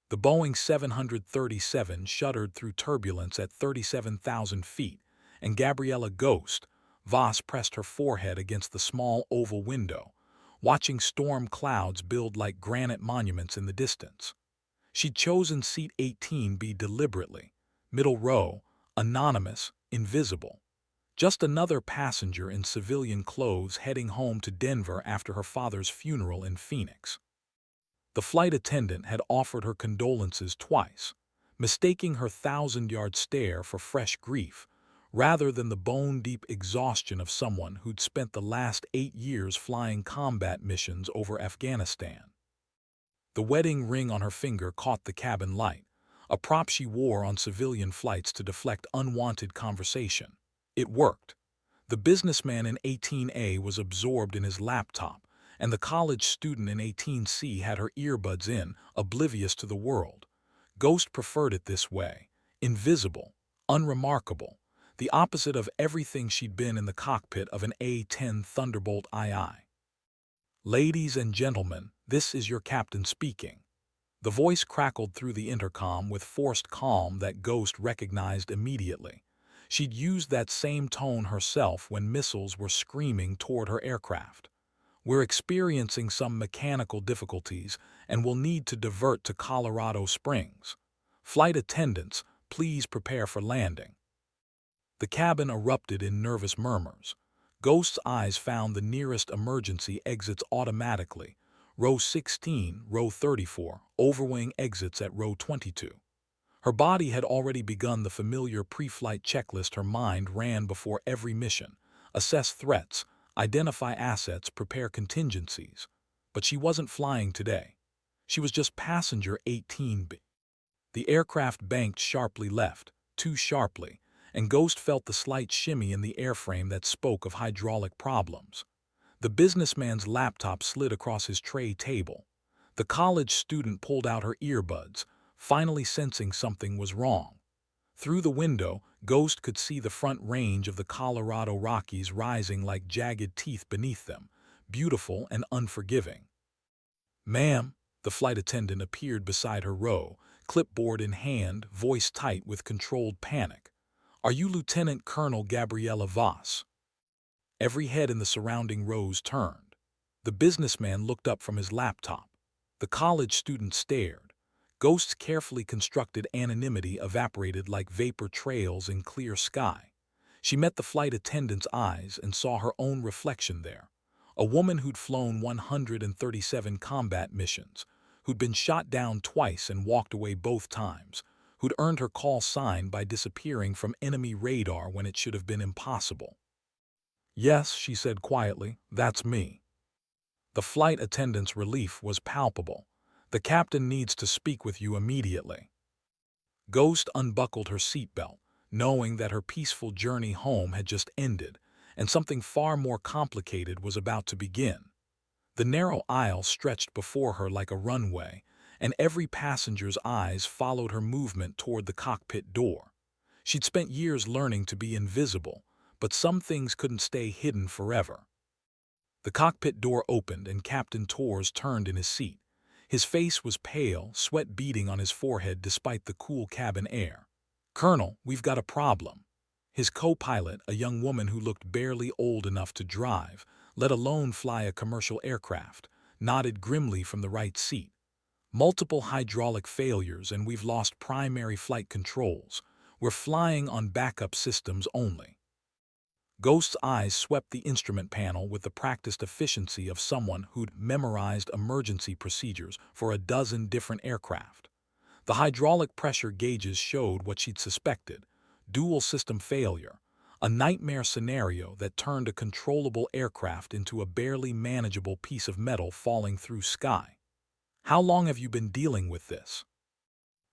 The Boeing 737 shuddered through turbulence at 37,000 feet, and Gabriella Ghost Voss pressed her forehead against the small oval window, watching storm clouds build like granite monuments in the distance. She'd chosen seat 18B deliberately, middle row, anonymous, invisible. Just another passenger in civilian clothes heading home to Denver after her father's funeral in Phoenix. The flight attendant had offered her condolences twice, mistaking her thousand-yard stare for fresh grief, rather than the bone-deep exhaustion of someone who'd spent the last 8 years flying combat missions over Afghanistan. The wedding ring on her finger caught the cabin light, a prop she wore on civilian flights to deflect unwanted conversation. It worked. The businessman in 18A was absorbed in his laptop, and the college student in 18C had her earbuds in, oblivious to the world. Ghost preferred it this way, invisible, unremarkable, the opposite of everything she'd been in the cockpit of an A-10 Thunderbolt II. "Ladies and gentlemen, this is your captain speaking." The voice crackled through the intercom with forced calm that Ghost recognized immediately. She'd used that same tone herself when missiles were screaming toward her aircraft. "We're experiencing some mechanical difficulties and will need to divert to Colorado Springs. Flight attendants, please prepare for landing." The cabin erupted in nervous murmurs. Ghost's eyes found the nearest emergency exits automatically. Row 16, row 34, overwing exits at row 22. Her body had already begun the familiar pre-flight checklist her mind ran before every mission: assess threats, identify assets, prepare contingencies. But she wasn't flying today. She was just passenger 18B. The aircraft banked sharply left, too sharply, and Ghost felt the slight shimmy in the airframe that spoke of hydraulic problems. The businessman's laptop slid across his tray table. The college student pulled out her earbuds, finally sensing something was wrong. Through the window, Ghost could see the front range of the Colorado Rockies rising like jagged teeth beneath them, beautiful and unforgiving. "Ma'am," the flight attendant appeared beside her row, clipboard in hand, voice tight with controlled panic. "Are you Lieutenant Colonel Gabriella Voss?" Every head in the surrounding rows turned. The businessman looked up from his laptop. The college student stared. Ghost's carefully constructed anonymity evaporated like vapor trails in clear sky. She met the flight attendant's eyes and saw her own reflection there. A woman who'd flown 137 combat missions, who'd been shot down twice and walked away both times, who'd earned her call sign by disappearing from enemy radar when it should have been impossible. "Yes," she said quietly, "that's me." The flight attendant's relief was palpable. "The captain needs to speak with you immediately." Ghost unbuckled her seatbelt, knowing that her peaceful journey home had just ended, and something far more complicated was about to begin. The narrow aisle stretched before her like a runway, and every passenger's eyes followed her movement toward the cockpit door. She'd spent years learning to be invisible, but some things couldn't stay hidden forever. The cockpit door opened and Captain Torres turned in his seat. His face was pale, sweat beading on his forehead despite the cool cabin air. "Colonel, we've got a problem." His co-pilot, a young woman who looked barely old enough to drive, let alone fly a commercial aircraft, nodded grimly from the right seat. "Multiple hydraulic failures and we've lost primary flight controls. We're flying on backup systems only." Ghost's eyes swept the instrument panel with the practiced efficiency of someone who'd memorized emergency procedures for a dozen different aircraft. The hydraulic pressure gauges showed what she'd suspected: dual system failure, a nightmare scenario that turned a controllable aircraft into a barely manageable piece of metal falling through sky. "How long have you been dealing with this?"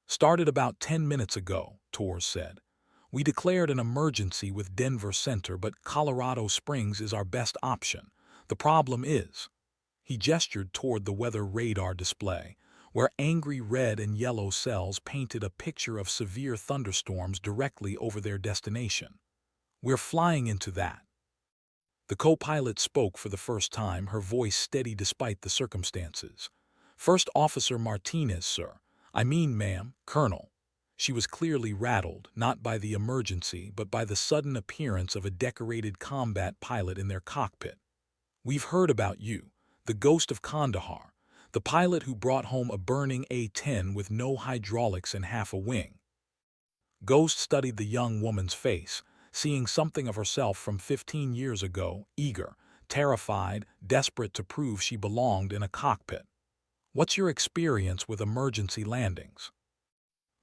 "Started about 10 minutes ago," Torres said. "We declared an emergency with Denver Center, but Colorado Springs is our best option. The problem is—" He gestured toward the weather radar display, where angry red and yellow cells painted a picture of severe thunderstorms directly over their destination. "We're flying into that." The co-pilot spoke for the first time, her voice steady despite the circumstances. "First Officer Martinez, sir. "I mean, ma'am, Colonel." She was clearly rattled, not by the emergency, but by the sudden appearance of a decorated combat pilot in their cockpit. "We've heard about you, the ghost of Kandahar, the pilot who brought home a burning A-10 with no hydraulics and half a wing." Ghost studied the young woman's face, seeing something of herself from 15 years ago, eager, terrified, desperate to prove she belonged in a cockpit. "What's your experience with emergency landings?"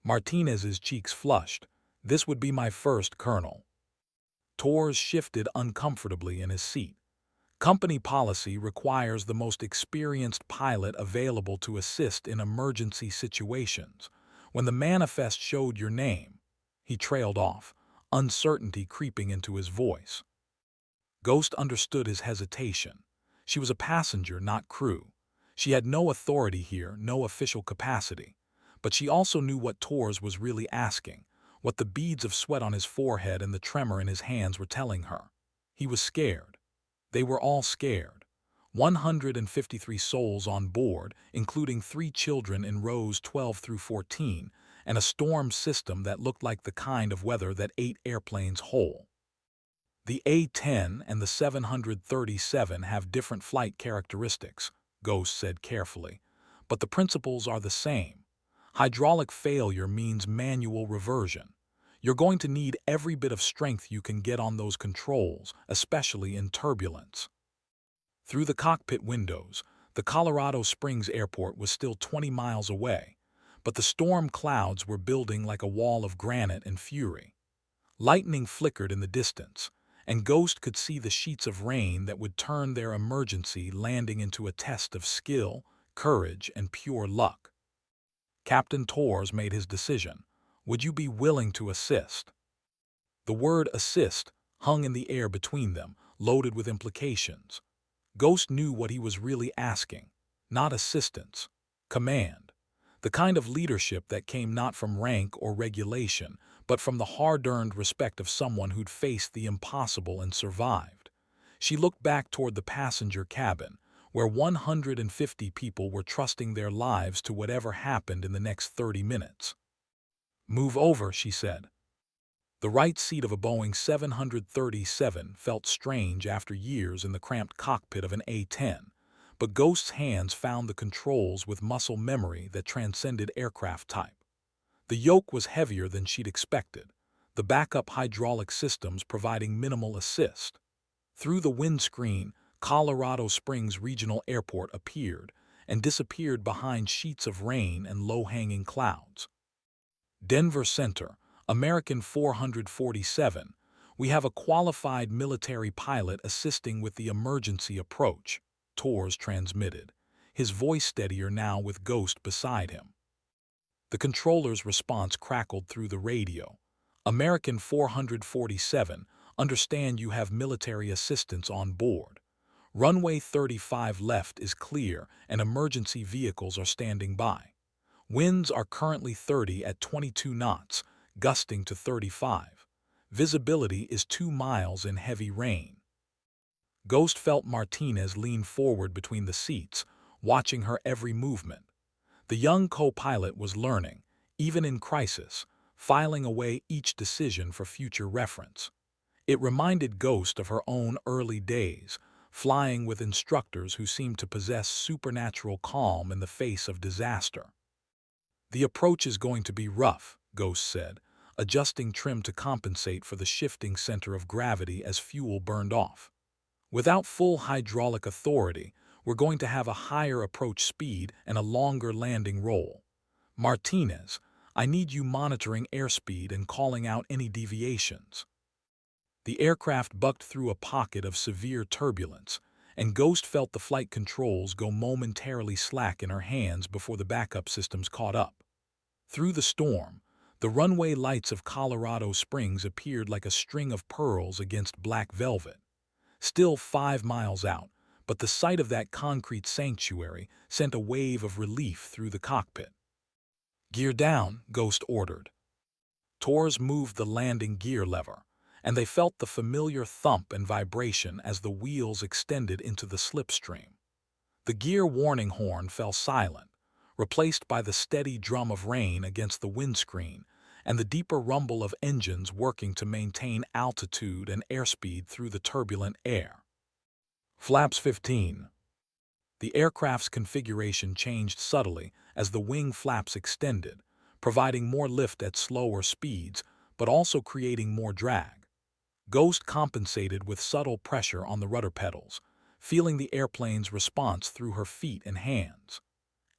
Martinez's cheeks flushed. "This would be my first, Colonel." Torres shifted uncomfortably in his seat. "Company policy requires the most experienced pilot available to assist in emergency situations. When the manifest showed your name—" He trailed off, uncertainty creeping into his voice. Ghost understood his hesitation. She was a passenger, not crew. She had no authority here, no official capacity. But she also knew what Torres was really asking, what the beads of sweat on his forehead and the tremor in his hands were telling her. He was scared. They were all scared. 153 souls on board, including 3 children in rows 12 through 14, and a storm system that looked like the kind of weather that ate airplanes whole. "The A-10 and the 737 have different flight characteristics," Ghost said carefully, "but the principles are the same. Hydraulic failure means manual reversion. You're going to need every bit of strength you can get on those controls, especially in turbulence." Through the cockpit windows, the Colorado Springs airport was still 20 miles away, but the storm clouds were building like a wall of granite and fury. Lightning flickered in the distance, and Ghost could see the sheets of rain that would turn their emergency landing into a test of skill, courage, and pure luck. Captain Torres made his decision. "Would you be willing to assist?" The word assist hung in the air between them, loaded with implications. Ghost knew what he was really asking. Not assistance. Command. The kind of leadership that came not from rank or regulation, but from the hard-earned respect of someone who'd faced the impossible and survived. She looked back toward the passenger cabin, where 150 people were trusting their lives to whatever happened in the next 30 minutes. "Move over," she said. The right seat of a Boeing 737 felt strange after years in the cramped cockpit of an A-10, but Ghost's hands found the controls with muscle memory that transcended aircraft type. The yoke was heavier than she'd expected, the backup hydraulic systems providing minimal assist. Through the windscreen, Colorado Springs Regional Airport appeared and disappeared behind sheets of rain and low-hanging clouds. "Denver Center, American 447, we have a qualified military pilot assisting with the emergency approach," Torres transmitted, his voice steadier now with Ghost beside him. The controller's response crackled through the radio. "American 447, understand you have military assistance on board. Runway 35 left is clear and emergency vehicles are standing by. Winds are currently 30 at 22 knots, gusting to 35. Visibility is 2 miles in heavy rain." Ghost felt Martinez lean forward between the seats, watching her every movement. The young co-pilot was learning, even in crisis, filing away each decision for future reference. It reminded Ghost of her own early days, flying with instructors who seemed to possess supernatural calm in the face of disaster. "The approach is going to be rough," Ghost said, adjusting trim to compensate for the shifting center of gravity as fuel burned off. "Without full hydraulic authority, we're going to have a higher approach speed and a longer landing roll. Martinez, I need you monitoring airspeed and calling out any deviations." The aircraft bucked through a pocket of severe turbulence, and Ghost felt the flight controls go momentarily slack in her hands before the backup systems caught up. Through the storm, the runway lights of Colorado Springs appeared like a string of pearls against black velvet. Still 5 miles out, but the sight of that concrete sanctuary sent a wave of relief through the cockpit. "Gear down," Ghost ordered. Torres moved the landing gear lever, and they felt the familiar thump and vibration as the wheels extended into the slipstream. The gear warning horn fell silent, replaced by the steady drum of rain against the windscreen and the deeper rumble of engines working to maintain altitude and airspeed through the turbulent air. Flaps 15. The aircraft's configuration changed subtly as the wing flaps extended, providing more lift at slower speeds, but also creating more drag. Ghost compensated with subtle pressure on the rudder pedals, feeling the airplane's response through her feet and hands.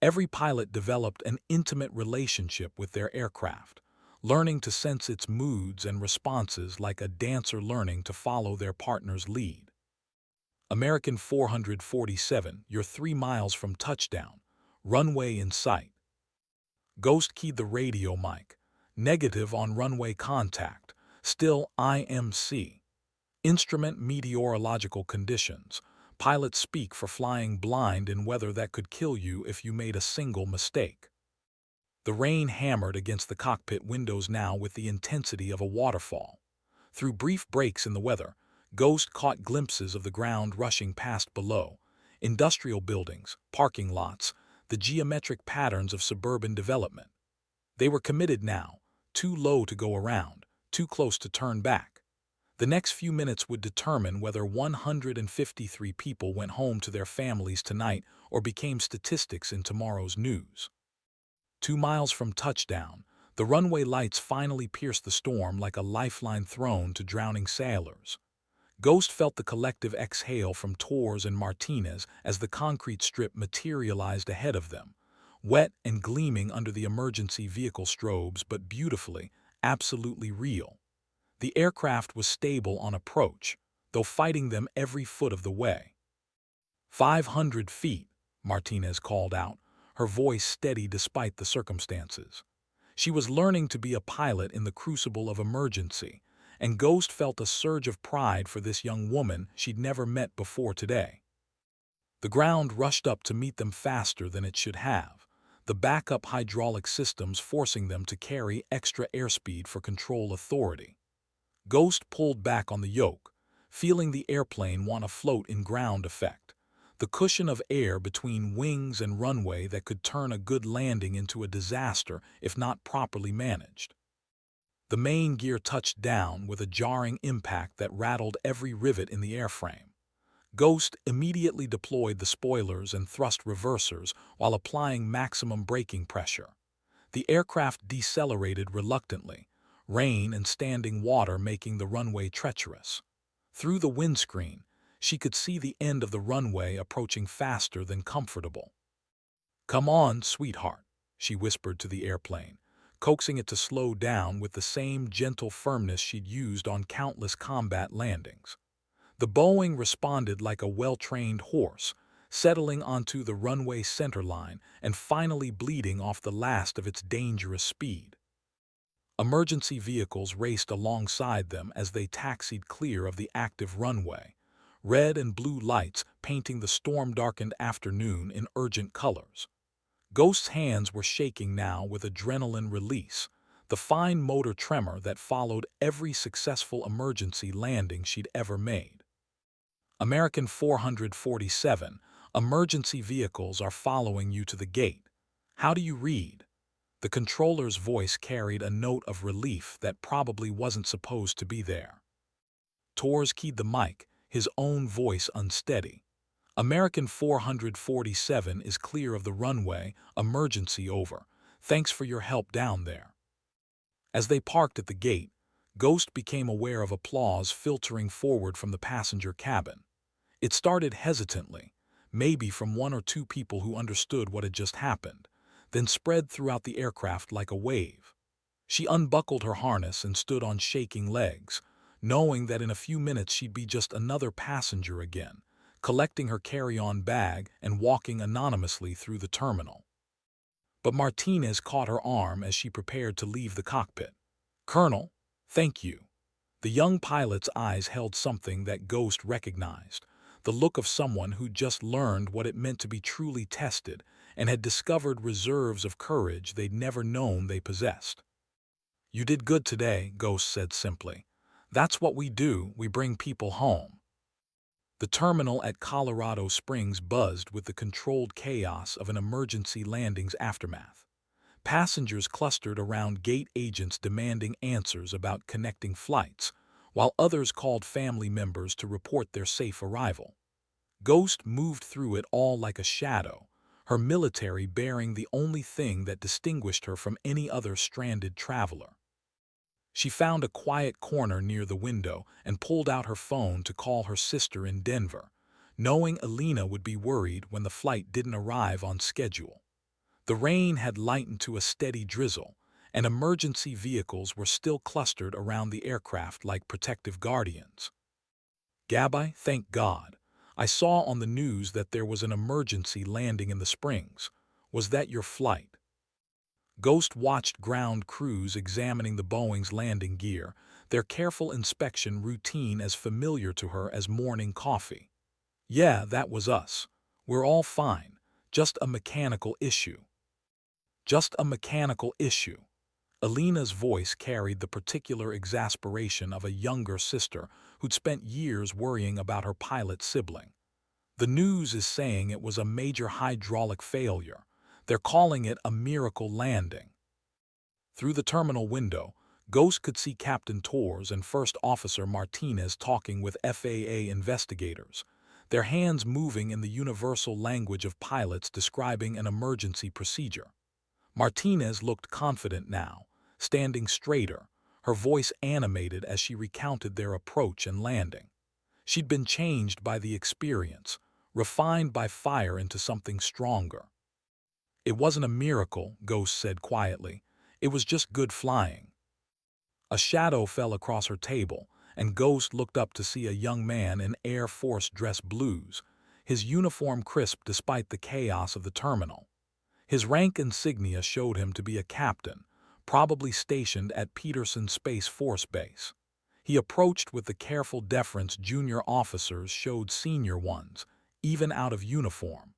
Every pilot developed an intimate relationship with their aircraft, learning to sense its moods and responses like a dancer learning to follow their partner's lead. American 447, you're 3 miles from touchdown. Runway in sight. Ghost keyed the radio mic. Negative on runway contact. Still IMC. Instrument meteorological conditions. Pilots speak for flying blind in weather that could kill you if you made a single mistake. The rain hammered against the cockpit windows now with the intensity of a waterfall. Through brief breaks in the weather, Ghost caught glimpses of the ground rushing past below, industrial buildings, parking lots, the geometric patterns of suburban development. They were committed now, too low to go around, too close to turn back. The next few minutes would determine whether 153 people went home to their families tonight or became statistics in tomorrow's news. 2 miles from touchdown, the runway lights finally pierced the storm like a lifeline thrown to drowning sailors. Ghost felt the collective exhale from Torres and Martinez as the concrete strip materialized ahead of them, wet and gleaming under the emergency vehicle strobes, but beautifully, absolutely real. The aircraft was stable on approach, though fighting them every foot of the way. 500 feet, Martinez called out, her voice steady despite the circumstances. She was learning to be a pilot in the crucible of emergency, and Ghost felt a surge of pride for this young woman she'd never met before today. The ground rushed up to meet them faster than it should have, the backup hydraulic systems forcing them to carry extra airspeed for control authority. Ghost pulled back on the yoke, feeling the airplane want to float in ground effect, the cushion of air between wings and runway that could turn a good landing into a disaster if not properly managed. The main gear touched down with a jarring impact that rattled every rivet in the airframe. Ghost immediately deployed the spoilers and thrust reversers while applying maximum braking pressure. The aircraft decelerated reluctantly, rain and standing water making the runway treacherous. Through the windscreen, she could see the end of the runway approaching faster than comfortable. "Come on, sweetheart," she whispered to the airplane, coaxing it to slow down with the same gentle firmness she'd used on countless combat landings. The Boeing responded like a well-trained horse, settling onto the runway centerline and finally bleeding off the last of its dangerous speed. Emergency vehicles raced alongside them as they taxied clear of the active runway, red and blue lights painting the storm-darkened afternoon in urgent colors. Ghost's hands were shaking now with adrenaline release, the fine motor tremor that followed every successful emergency landing she'd ever made. American 447, emergency vehicles are following you to the gate. How do you read? The controller's voice carried a note of relief that probably wasn't supposed to be there. Torres keyed the mic, his own voice unsteady. American 447 is clear of the runway, emergency over. Thanks for your help down there. As they parked at the gate, Ghost became aware of applause filtering forward from the passenger cabin. It started hesitantly, maybe from 1 or 2 people who understood what had just happened, then spread throughout the aircraft like a wave. She unbuckled her harness and stood on shaking legs, knowing that in a few minutes she'd be just another passenger again, collecting her carry-on bag and walking anonymously through the terminal. But Martinez caught her arm as she prepared to leave the cockpit. "Colonel, thank you." The young pilot's eyes held something that Ghost recognized, the look of someone who'd just learned what it meant to be truly tested and had discovered reserves of courage they'd never known they possessed. "You did good today," Ghost said simply. "That's what we do, we bring people home." The terminal at Colorado Springs buzzed with the controlled chaos of an emergency landing's aftermath. Passengers clustered around gate agents demanding answers about connecting flights, while others called family members to report their safe arrival. Ghost moved through it all like a shadow, her military bearing the only thing that distinguished her from any other stranded traveler. She found a quiet corner near the window and pulled out her phone to call her sister in Denver, knowing Alina would be worried when the flight didn't arrive on schedule. The rain had lightened to a steady drizzle, and emergency vehicles were still clustered around the aircraft like protective guardians. "Gabby, thank God. I saw on the news that there was an emergency landing in the Springs. Was that your flight?" Ghost watched ground crews examining the Boeing's landing gear, their careful inspection routine as familiar to her as morning coffee. "Yeah, that was us. We're all fine. Just a mechanical issue." Just a mechanical issue. Alina's voice carried the particular exasperation of a younger sister who'd spent years worrying about her pilot sibling. "The news is saying it was a major hydraulic failure. They're calling it a miracle landing." Through the terminal window, Ghost could see Captain Torres and First Officer Martinez talking with FAA investigators, their hands moving in the universal language of pilots describing an emergency procedure. Martinez looked confident now, standing straighter, her voice animated as she recounted their approach and landing. She'd been changed by the experience, refined by fire into something stronger. "It wasn't a miracle," Ghost said quietly. "It was just good flying." A shadow fell across her table, and Ghost looked up to see a young man in Air Force dress blues, his uniform crisp despite the chaos of the terminal. His rank insignia showed him to be a captain, probably stationed at Peterson Space Force Base. He approached with the careful deference junior officers showed senior ones, even out of uniform.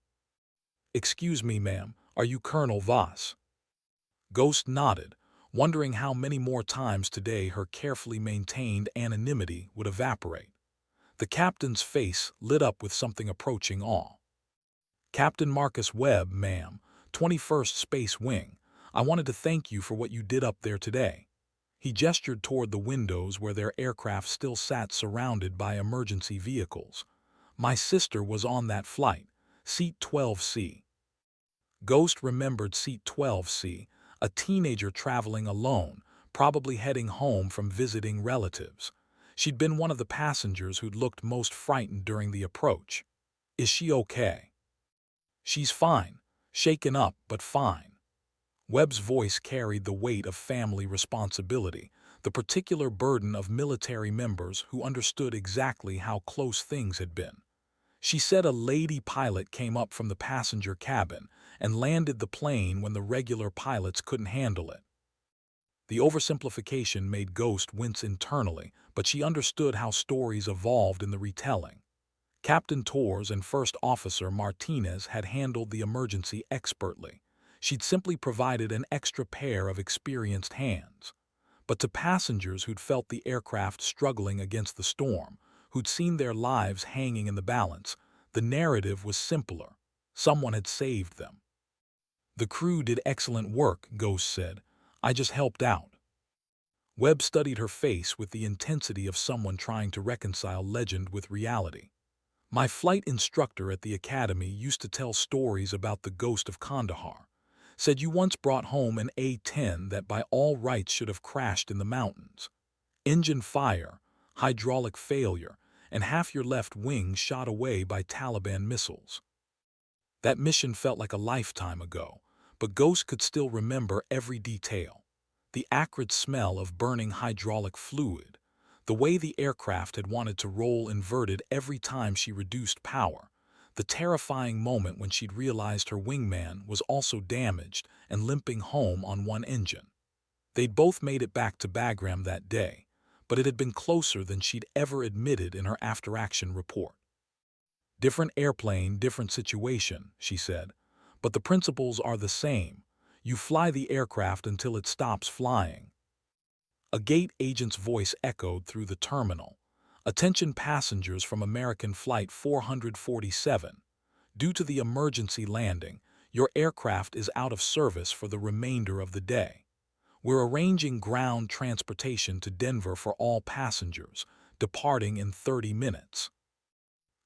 "Excuse me, ma'am, are you Colonel Voss?" Ghost nodded, wondering how many more times today her carefully maintained anonymity would evaporate. The captain's face lit up with something approaching awe. "Captain Marcus Webb, ma'am, 21st Space Wing. I wanted to thank you for what you did up there today." He gestured toward the windows where their aircraft still sat surrounded by emergency vehicles. "My sister was on that flight, Seat 12C." Ghost remembered Seat 12C, a teenager traveling alone, probably heading home from visiting relatives. She'd been one of the passengers who'd looked most frightened during the approach. "Is she okay?" "She's fine. Shaken up, but fine." Webb's voice carried the weight of family responsibility, the particular burden of military members who understood exactly how close things had been. "She said a lady pilot came up from the passenger cabin and landed the plane when the regular pilots couldn't handle it." The oversimplification made Ghost wince internally, but she understood how stories evolved in the retelling. Captain Torres and First Officer Martinez had handled the emergency expertly. She'd simply provided an extra pair of experienced hands. But to passengers who'd felt the aircraft struggling against the storm, who'd seen their lives hanging in the balance, the narrative was simpler. Someone had saved them. "The crew did excellent work," Ghost said. "I just helped out." Webb studied her face with the intensity of someone trying to reconcile legend with reality. "My flight instructor at the academy used to tell stories about the ghost of Kandahar. Said you once brought home an A-10 that by all rights should have crashed in the mountains. Engine fire, hydraulic failure, and half your left wing shot away by Taliban missiles." That mission felt like a lifetime ago, but Ghost could still remember every detail. The acrid smell of burning hydraulic fluid, the way the aircraft had wanted to roll inverted every time she reduced power, the terrifying moment when she'd realized her wingman was also damaged and limping home on one engine. They'd both made it back to Bagram that day, but it had been closer than she'd ever admitted in her after-action report. "Different airplane, different situation," she said, "but the principles are the same. You fly the aircraft until it stops flying." A gate agent's voice echoed through the terminal. Attention passengers from American Flight 447. Due to the emergency landing, your aircraft is out of service for the remainder of the day. We're arranging ground transportation to Denver for all passengers, departing in 30 minutes.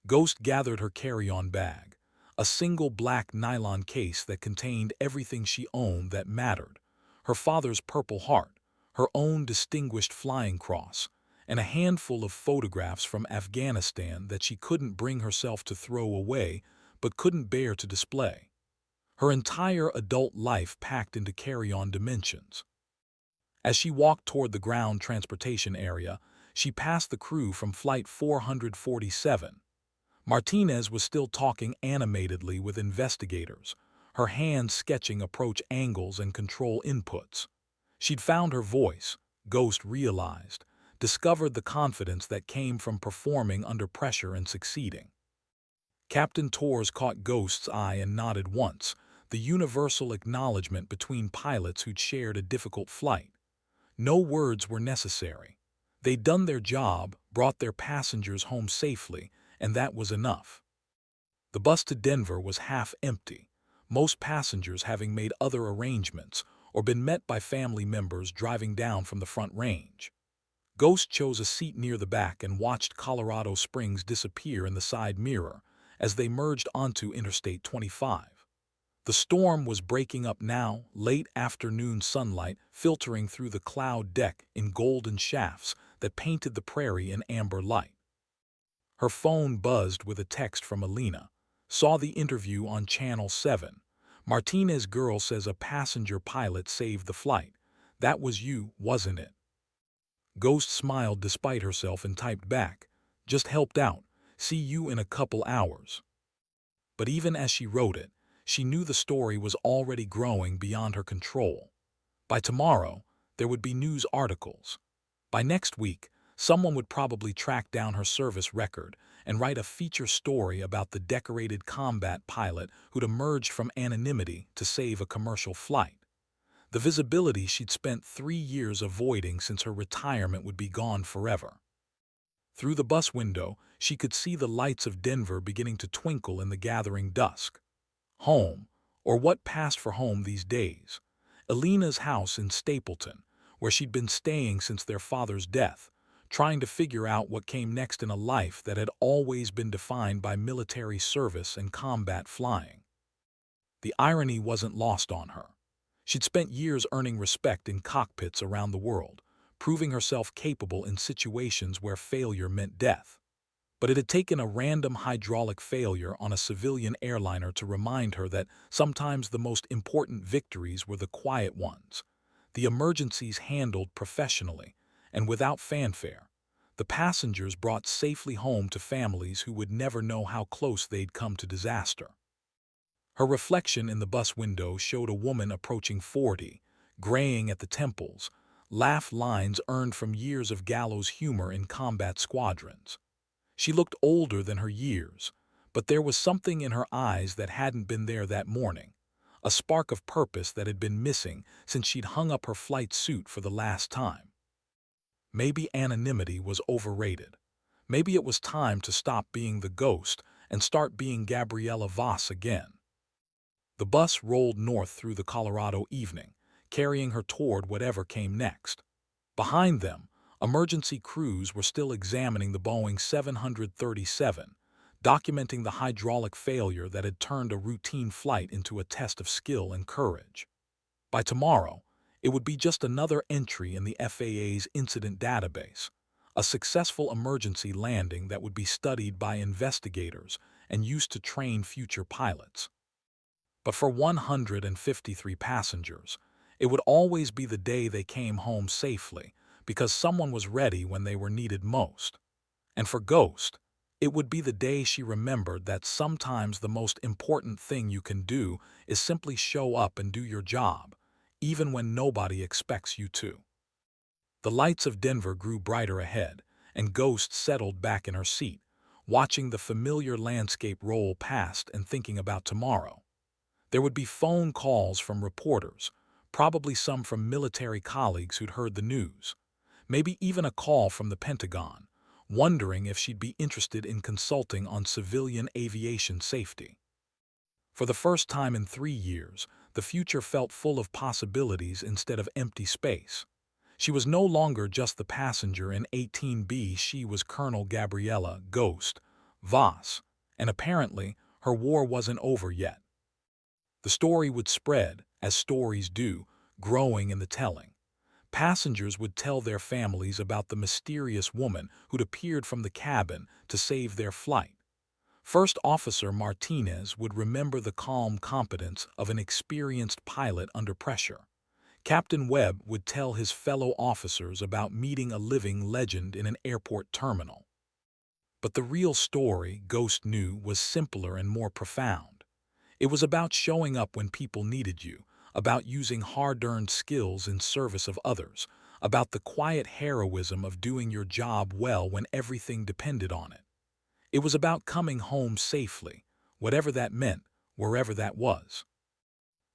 Ghost gathered her carry-on bag, a single black nylon case that contained everything she owned that mattered: her father's Purple Heart, her own distinguished flying cross, and a handful of photographs from Afghanistan that she couldn't bring herself to throw away but couldn't bear to display. Her entire adult life packed into carry-on dimensions. As she walked toward the ground transportation area, she passed the crew from Flight 447. Martinez was still talking animatedly with investigators, her hands sketching approach angles and control inputs. She'd found her voice, Ghost realized, discovered the confidence that came from performing under pressure and succeeding. Captain Torres caught Ghost's eye and nodded once, the universal acknowledgement between pilots who'd shared a difficult flight. No words were necessary. They'd done their job, brought their passengers home safely, and that was enough. The bus to Denver was half empty, most passengers having made other arrangements or been met by family members driving down from the front range. Ghost chose a seat near the back and watched Colorado Springs disappear in the side mirror as they merged onto Interstate 25. The storm was breaking up now, late afternoon sunlight filtering through the cloud deck in golden shafts that painted the prairie in amber light. Her phone buzzed with a text from Alina. Saw the interview on Channel 7. Martinez girl says a passenger pilot saved the flight. That was you, wasn't it? Ghost smiled despite herself and typed back, just helped out. See you in a couple hours. But even as she wrote it, she knew the story was already growing beyond her control. By tomorrow, there would be news articles. By next week, someone would probably track down her service record and write a feature story about the decorated combat pilot who'd emerged from anonymity to save a commercial flight. The visibility she'd spent 3 years avoiding since her retirement would be gone forever. Through the bus window, she could see the lights of Denver beginning to twinkle in the gathering dusk. Home, or what passed for home these days. Alina's house in Stapleton, where she'd been staying since their father's death, trying to figure out what came next in a life that had always been defined by military service and combat flying. The irony wasn't lost on her. She'd spent years earning respect in cockpits around the world, proving herself capable in situations where failure meant death. But it had taken a random hydraulic failure on a civilian airliner to remind her that sometimes the most important victories were the quiet ones, the emergencies handled professionally and without fanfare, the passengers brought safely home to families who would never know how close they'd come to disaster. Her reflection in the bus window showed a woman approaching 40, graying at the temples, laugh lines earned from years of gallows humor in combat squadrons. She looked older than her years, but there was something in her eyes that hadn't been there that morning, a spark of purpose that had been missing since she'd hung up her flight suit for the last time. Maybe anonymity was overrated. Maybe it was time to stop being the ghost and start being Gabriella Voss again. The bus rolled north through the Colorado evening, carrying her toward whatever came next. Behind them, emergency crews were still examining the Boeing 737, documenting the hydraulic failure that had turned a routine flight into a test of skill and courage. By tomorrow, it would be just another entry in the FAA's incident database, a successful emergency landing that would be studied by investigators and used to train future pilots. But for 153 passengers, it would always be the day they came home safely, because someone was ready when they were needed most. And for Ghost, it would be the day she remembered that sometimes the most important thing you can do is simply show up and do your job, even when nobody expects you to. The lights of Denver grew brighter ahead, and Ghost settled back in her seat, watching the familiar landscape roll past and thinking about tomorrow. There would be phone calls from reporters, probably some from military colleagues who'd heard the news. Maybe even a call from the Pentagon, wondering if she'd be interested in consulting on civilian aviation safety. For the first time in 3 years, the future felt full of possibilities instead of empty space. She was no longer just the passenger in 18B, she was Colonel Gabriella Ghost Voss, and apparently her war wasn't over yet. The story would spread, as stories do, growing in the telling. Passengers would tell their families about the mysterious woman who'd appeared from the cabin to save their flight. First Officer Martinez would remember the calm competence of an experienced pilot under pressure. Captain Webb would tell his fellow officers about meeting a living legend in an airport terminal. But the real story, Ghost knew, was simpler and more profound. It was about showing up when people needed you, about using hard-earned skills in service of others, about the quiet heroism of doing your job well when everything depended on it. It was about coming home safely, whatever that meant, wherever that was.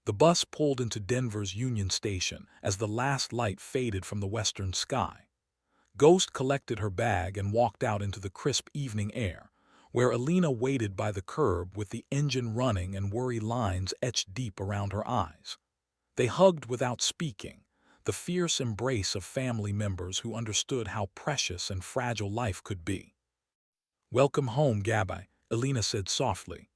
The bus pulled into Denver's Union Station as the last light faded from the western sky. Ghost collected her bag and walked out into the crisp evening air, where Alina waited by the curb with the engine running and worry lines etched deep around her eyes. They hugged without speaking, the fierce embrace of family members who understood how precious and fragile life could be. "Welcome home, Gabby," Alina said softly.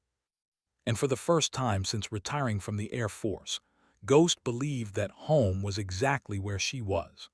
And for the first time since retiring from the Air Force, Ghost believed that home was exactly where she was.